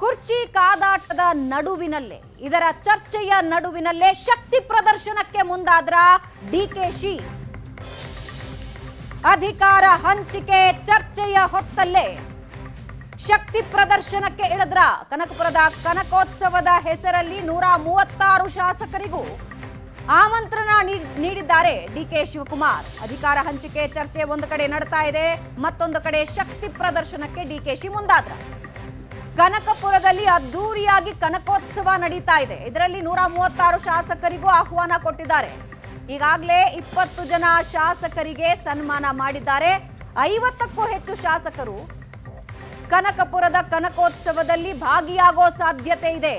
ಕುರ್ಚಿ ಕಾದಾಟದ ನಡುವಿನಲ್ಲೇ ಇದರ ಚರ್ಚೆಯ ನಡುವಿನಲ್ಲೇ ಶಕ್ತಿ ಪ್ರದರ್ಶನಕ್ಕೆ ಮುಂದಾದ್ರ ಡಿಕೆಶಿ. ಅಧಿಕಾರ ಹಂಚಿಕೆ ಚರ್ಚೆಯ ಹೊತ್ತಲ್ಲೇ ಶಕ್ತಿ ಪ್ರದರ್ಶನಕ್ಕೆ ಇಳಿದ್ರ. ಕನಕಪುರದ ಕನಕೋತ್ಸವದ ಹೆಸರಲ್ಲಿ 136 ಶಾಸಕರಿಗೂ ಆಮಂತ್ರಣ ನೀಡಿದ್ದಾರೆ ಡಿಕೆ ಶಿವಕುಮಾರ್. ಅಧಿಕಾರ ಹಂಚಿಕೆ ಚರ್ಚೆ ಒಂದು ಕಡೆ ನಡೀತಾ ಇದೆ, ಮತ್ತೊಂದು ಕಡೆ ಶಕ್ತಿ ಪ್ರದರ್ಶನಕ್ಕೆ ಡಿಕೆಶಿ ಮುಂದಾದ್ರ. ಕನಕಪುರದಲ್ಲಿ ಅದ್ದೂರಿಯಾಗಿ ಕನಕೋತ್ಸವ ನಡೀತಾ ಇದೆ. ಇದರಲ್ಲಿ 136 ಶಾಸಕರಿಗೂ ಆಹ್ವಾನ ಕೊಟ್ಟಿದ್ದಾರೆ. ಈಗಾಗಲೇ 20 ಜನ ಶಾಸಕರಿಗೆ ಸನ್ಮಾನ ಮಾಡಿದ್ದಾರೆ. 50ಕ್ಕೂ ಹೆಚ್ಚು ಶಾಸಕರು ಕನಕಪುರದ ಕನಕೋತ್ಸವದಲ್ಲಿ ಭಾಗಿಯಾಗೋ ಸಾಧ್ಯತೆ ಇದೆ.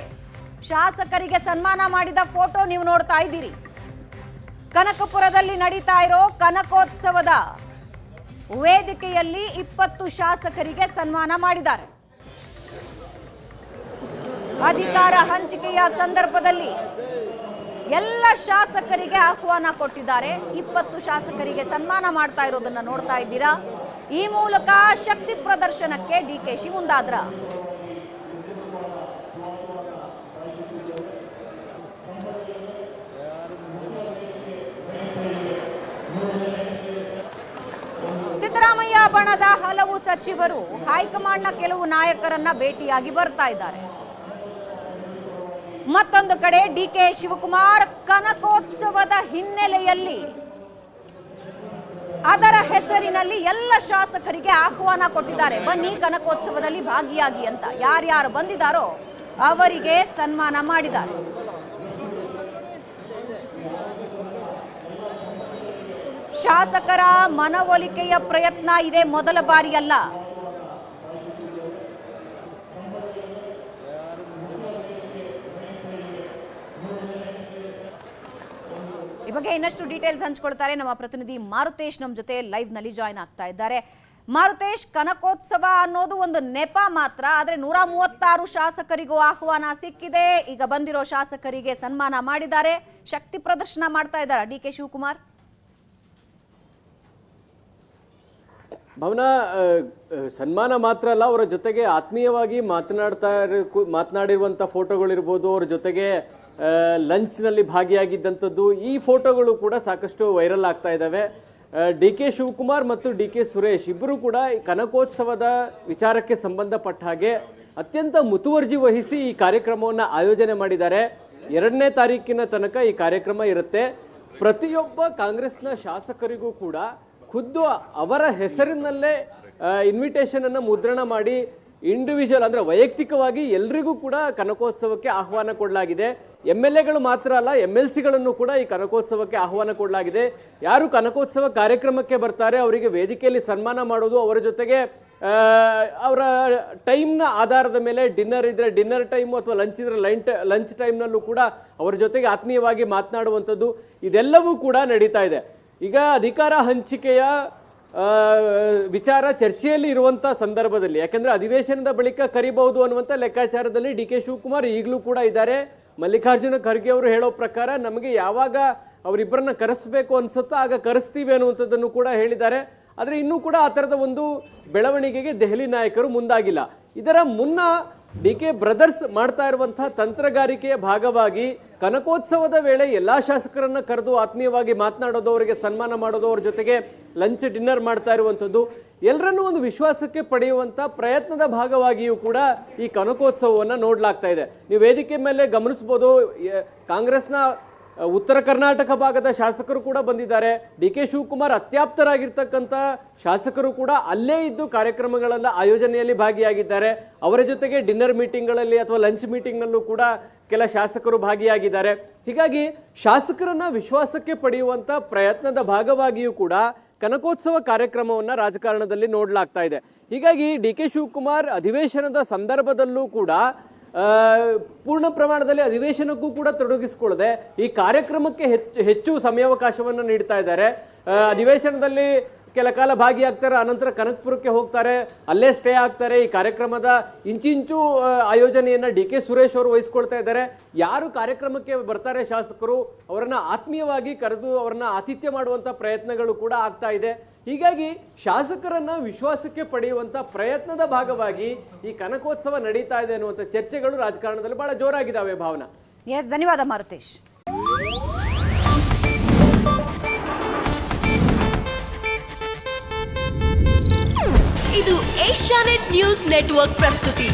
ಶಾಸಕರಿಗೆ ಸನ್ಮಾನ ಮಾಡಿದ ಫೋಟೋ ನೀವು ನೋಡ್ತಾ ಇದ್ದೀರಿ. ಕನಕಪುರದಲ್ಲಿ ನಡೀತಾ ಇರೋ ಕನಕೋತ್ಸವದ ವೇದಿಕೆಯಲ್ಲಿ 20 ಶಾಸಕರಿಗೆ ಸನ್ಮಾನ ಮಾಡಿದ್ದಾರೆ. ಅಧಿಕಾರ ಹಂಚಿಕೆಯ ಸಂದರ್ಭದಲ್ಲಿ ಎಲ್ಲ ಶಾಸಕರಿಗೆ ಆಹ್ವಾನ ಕೊಟ್ಟಿದ್ದಾರೆ. 20 ಶಾಸಕರಿಗೆ ಸನ್ಮಾನ ಮಾಡ್ತಾ ಇರೋದನ್ನ ನೋಡ್ತಾ ಇದ್ದೀರಾ. ಈ ಮೂಲಕ ಶಕ್ತಿ ಪ್ರದರ್ಶನಕ್ಕೆ ಡಿಕೆಶಿ ಮುಂದಾದ್ರ. ಸಿದ್ದರಾಮಯ್ಯ ಬಣದ ಹಲವು ಸಚಿವರು ಹೈಕಮಾಂಡ್ನ ಕೆಲವು ನಾಯಕರನ್ನ ಭೇಟಿಯಾಗಿ ಬರ್ತಾ ಇದ್ದಾರೆ. ಮತ್ತೊಂದು ಕಡೆ ಡಿಕೆ ಶಿವಕುಮಾರ್ ಕನಕೋತ್ಸವದ ಹಿನ್ನೆಲೆಯಲ್ಲಿ ಅದರ ಹೆಸರಿನಲ್ಲಿ ಎಲ್ಲ ಶಾಸಕರಿಗೆ ಆಹ್ವಾನ ಕೊಟ್ಟಿದ್ದಾರೆ. ಬನ್ನಿ ಕನಕೋತ್ಸವದಲ್ಲಿ ಭಾಗಿಯಾಗಿ ಅಂತ. ಯಾರ್ಯಾರು ಬಂದಿದ್ದಾರೋ ಅವರಿಗೆ ಸನ್ಮಾನ ಮಾಡಿದ್ದಾರೆ. ಶಾಸಕರ ಮನವೊಲಿಕೆಯ ಪ್ರಯತ್ನ ಇದೆ, ಮೊದಲ ಬಾರಿಯಲ್ಲ. ಈ ಬಗ್ಗೆ ಇನ್ನಷ್ಟು ಡೀಟೇಲ್ಸ್ ಹಂಚಿಕೊಳ್ತಾರೆ ನಮ್ಮ ಪ್ರತಿನಿಧಿ ಮಾರುತೇಶ್. ನಮ್ಮ ಜೊತೆ ಲೈವ್ ನಲ್ಲಿ ಜಾಯ್ನ್ ಆಗ್ತಾ ಇದ್ದಾರೆ. ಮಾರುತೇಶ್, ಕನಕೋತ್ಸವ ಅನ್ನೋದು ಒಂದು ನೆಪ ಮಾತ್ರ, ಆದ್ರೆ 136 ಶಾಸಕರಿಗೂ ಆಹ್ವಾನ ಸಿಕ್ಕಿದೆ. ಈಗ ಬಂದಿರೋ ಶಾಸಕರಿಗೆ ಸನ್ಮಾನ ಮಾಡಿದ್ದಾರೆ, ಶಕ್ತಿ ಪ್ರದರ್ಶನ ಮಾಡ್ತಾ ಇದ್ದಾರೆ ಡಿಕೆ ಶಿವಕುಮಾರ್. ಭವನ ಸನ್ಮಾನ ಮಾತ್ರ ಅಲ್ಲ, ಅವರ ಜೊತೆಗೆ ಆತ್ಮೀಯವಾಗಿ ಮಾತನಾಡಿರುವಂತ ಫೋಟೋಗಳಿರ್ಬೋದು, ಅವರ ಜೊತೆಗೆ ಲಂಚ್ ನಲ್ಲಿ ಭಾಗಿಯಾಗಿದ್ದಂಥದ್ದು, ಈ ಫೋಟೋಗಳು ಕೂಡ ಸಾಕಷ್ಟು ವೈರಲ್ ಆಗ್ತಾ ಇದ್ದಾವೆ. ಡಿ ಕೆ ಶಿವಕುಮಾರ್ ಮತ್ತು ಡಿ ಕೆ ಸುರೇಶ್ ಇಬ್ಬರು ಕೂಡ ಈ ಕನಕೋತ್ಸವದ ವಿಚಾರಕ್ಕೆ ಸಂಬಂಧಪಟ್ಟ ಹಾಗೆ ಅತ್ಯಂತ ಮುತುವರ್ಜಿ ವಹಿಸಿ ಈ ಕಾರ್ಯಕ್ರಮವನ್ನು ಆಯೋಜನೆ ಮಾಡಿದ್ದಾರೆ. 2ನೇ ತಾರೀಕಿನ ತನಕ ಈ ಕಾರ್ಯಕ್ರಮ ಇರುತ್ತೆ. ಪ್ರತಿಯೊಬ್ಬ ಕಾಂಗ್ರೆಸ್ನ ಶಾಸಕರಿಗೂ ಕೂಡ ಖುದ್ದು ಅವರ ಹೆಸರಿನಲ್ಲೇ ಇನ್ವಿಟೇಷನ್ ಅನ್ನು ಮುದ್ರಣ ಮಾಡಿ ಇಂಡಿವಿಜುವಲ್ ಅಂದ್ರೆ ವೈಯಕ್ತಿಕವಾಗಿ ಎಲ್ರಿಗೂ ಕೂಡ ಕನಕೋತ್ಸವಕ್ಕೆ ಆಹ್ವಾನ ಕೊಡಲಾಗಿದೆ. MLAಗಳು ಮಾತ್ರ ಅಲ್ಲ, MLCಗಳನ್ನು ಕೂಡ ಈ ಕನಕೋತ್ಸವಕ್ಕೆ ಆಹ್ವಾನ ಕೊಡಲಾಗಿದೆ. ಯಾರು ಕನಕೋತ್ಸವ ಕಾರ್ಯಕ್ರಮಕ್ಕೆ ಬರ್ತಾರೆ ಅವರಿಗೆ ವೇದಿಕೆಯಲ್ಲಿ ಸನ್ಮಾನ ಮಾಡೋದು, ಅವರ ಜೊತೆಗೆ ಅವರ ಟೈಮ್ನ ಆಧಾರದ ಮೇಲೆ ಡಿನ್ನರ್ ಇದ್ರೆ ಡಿನ್ನರ್ ಟೈಮ್ ಅಥವಾ ಲಂಚ್ ಇದ್ರೆ ಲಂಚ್ ಟೈಮ್ನಲ್ಲೂ ಕೂಡ ಅವರ ಜೊತೆಗೆ ಆತ್ಮೀಯವಾಗಿ ಮಾತನಾಡುವಂಥದ್ದು, ಇದೆಲ್ಲವೂ ಕೂಡ ನಡೀತಾ ಇದೆ. ಈಗ ಅಧಿಕಾರ ಹಂಚಿಕೆಯ ವಿಚಾರ ಚರ್ಚೆಯಲ್ಲಿ ಇರುವಂತ ಸಂದರ್ಭದಲ್ಲಿ, ಯಾಕಂದ್ರೆ ಅಧಿವೇಶನದ ಬಳಿಕ ಕರಿಬಹುದು ಅನ್ನುವಂತ ಲೆಕ್ಕಾಚಾರದಲ್ಲಿ ಡಿ ಕೆ ಶಿವಕುಮಾರ್ ಈಗಲೂ ಕೂಡ ಇದ್ದಾರೆ. ಮಲ್ಲಿಕಾರ್ಜುನ ಖರ್ಗೆ ಅವರು ಹೇಳೋ ಪ್ರಕಾರ ನಮಗೆ ಯಾವಾಗ ಅವರಿಬ್ಬರನ್ನ ಕರೆಸಬೇಕು ಅನ್ಸುತ್ತೋ ಆಗ ಕರೆಸ್ತೀವಿ ಅನ್ನುವಂಥದ್ದನ್ನು ಕೂಡ ಹೇಳಿದ್ದಾರೆ. ಆದ್ರೆ ಇನ್ನೂ ಕೂಡ ಆ ತರದ ಒಂದು ಬೆಳವಣಿಗೆಗೆ ದೆಹಲಿ ನಾಯಕರು ಮುಂದಾಗಿಲ್ಲ. ಇದರ ಮುನ್ನ ಡಿ ಕೆ ಬ್ರದರ್ಸ್ ಮಾಡ್ತಾ ಇರುವಂತಹ ತಂತ್ರಗಾರಿಕೆಯ ಭಾಗವಾಗಿ ಕನಕೋತ್ಸವದ ವೇಳೆ ಎಲ್ಲಾ ಶಾಸಕರನ್ನ ಕರೆದು ಆತ್ಮೀಯವಾಗಿ ಮಾತನಾಡೋದು, ಅವರಿಗೆ ಸನ್ಮಾನ ಮಾಡೋದು, ಅವ್ರ ಜೊತೆಗೆ ಲಂಚ್ ಡಿನ್ನರ್ ಮಾಡ್ತಾ ಇರುವಂತದ್ದು, ಎಲ್ಲರನ್ನೂ ಒಂದು ವಿಶ್ವಾಸಕ್ಕೆ ಪಡೆಯುವಂತ ಪ್ರಯತ್ನದ ಭಾಗವಾಗಿಯೂ ಕೂಡ ಈ ಕನಕೋತ್ಸವವನ್ನ ನೋಡ್ಲಾಗ್ತಾ ಇದೆ. ನೀವು ವೇದಿಕೆ ಮೇಲೆ ಗಮನಿಸಬಹುದು, ಕಾಂಗ್ರೆಸ್ನ ಉತ್ತರ ಕರ್ನಾಟಕ ಭಾಗದ ಶಾಸಕರು ಕೂಡ ಬಂದಿದ್ದಾರೆ. ಡಿ ಕೆ ಶಿವಕುಮಾರ್ ಅತ್ಯಾಪ್ತರಾಗಿರ್ತಕ್ಕಂಥ ಶಾಸಕರು ಕೂಡ ಅಲ್ಲೇ ಇದ್ದು ಕಾರ್ಯಕ್ರಮಗಳೆಲ್ಲ ಆಯೋಜನೆಯಲ್ಲಿ ಭಾಗಿಯಾಗಿದ್ದಾರೆ. ಅವರ ಜೊತೆಗೆ ಡಿನ್ನರ್ ಮೀಟಿಂಗ್ಗಳಲ್ಲಿ ಅಥವಾ ಲಂಚ್ ಮೀಟಿಂಗ್ನಲ್ಲೂ ಕೂಡ ಕೆಲ ಶಾಸಕರು ಭಾಗಿಯಾಗಿದ್ದಾರೆ. ಹೀಗಾಗಿ ಶಾಸಕರನ್ನ ವಿಶ್ವಾಸಕ್ಕೆ ಪಡೆಯುವಂತ ಪ್ರಯತ್ನದ ಭಾಗವಾಗಿಯೂ ಕೂಡ ಕನಕೋತ್ಸವ ಕಾರ್ಯಕ್ರಮವನ್ನ ರಾಜಕಾರಣದಲ್ಲಿ ನೋಡ್ಲಾಗ್ತಾ ಇದೆ. ಹೀಗಾಗಿ ಡಿ ಕೆ ಶಿವಕುಮಾರ್ ಅಧಿವೇಶನದ ಸಂದರ್ಭದಲ್ಲೂ ಕೂಡ ಪೂರ್ಣ ಪ್ರಮಾಣದಲ್ಲಿ ಅಧಿವೇಶನಕ್ಕೂ ಕೂಡ ತೊಡಗಿಸಿಕೊಳ್ಳದೆ ಈ ಕಾರ್ಯಕ್ರಮಕ್ಕೆ ಹೆಚ್ಚು ಸಮಯಾವಕಾಶವನ್ನು ನೀಡ್ತಾ ಇದ್ದಾರೆ. ಅಧಿವೇಶನದಲ್ಲಿ ಕೆಲ ಕಾಲ ಭಾಗಿಯಾಗ್ತಾರೆ, ಅನಂತರ ಕನಕಪುರಕ್ಕೆ ಹೋಗ್ತಾರೆ, ಅಲ್ಲೇ ಸ್ಟೇ ಆಗ್ತಾರೆ. ಈ ಕಾರ್ಯಕ್ರಮದ ಇಂಚಿಂಚು ಆಯೋಜನೆಯನ್ನ ಡಿ ಕೆ ಸುರೇಶ್ ಅವರು ವಹಿಸ್ಕೊಳ್ತಾ ಇದ್ದಾರೆ. ಯಾರು ಕಾರ್ಯಕ್ರಮಕ್ಕೆ ಬರ್ತಾರೆ ಶಾಸಕರು, ಅವರನ್ನ ಆತ್ಮೀಯವಾಗಿ ಕರೆದು ಅವರನ್ನ ಆತಿಥ್ಯ ಮಾಡುವಂತ ಪ್ರಯತ್ನಗಳು ಕೂಡ ಆಗ್ತಾ ಇದೆ. ಹೀಗಾಗಿ ಶಾಸಕರನ್ನ ವಿಶ್ವಾಸಕ್ಕೆ ಪಡೆಯುವಂತ ಪ್ರಯತ್ನದ ಭಾಗವಾಗಿ ಈ ಕನಕೋತ್ಸವ ನಡೀತಾ ಇದೆ ಅನ್ನುವಂಥ ಚರ್ಚೆಗಳು ರಾಜಕಾರಣದಲ್ಲಿ ಬಹಳ ಜೋರಾಗಿದ್ದಾವೆ ಭಾವನಾ. ಎಸ್, ಧನ್ಯವಾದ ಮಾರುತೇಶ್. ಇದು ಏಷ್ಯಾನೆಟ್ ನ್ಯೂಸ್ ನೆಟ್ವರ್ಕ್ ಪ್ರಸ್ತುತಿ.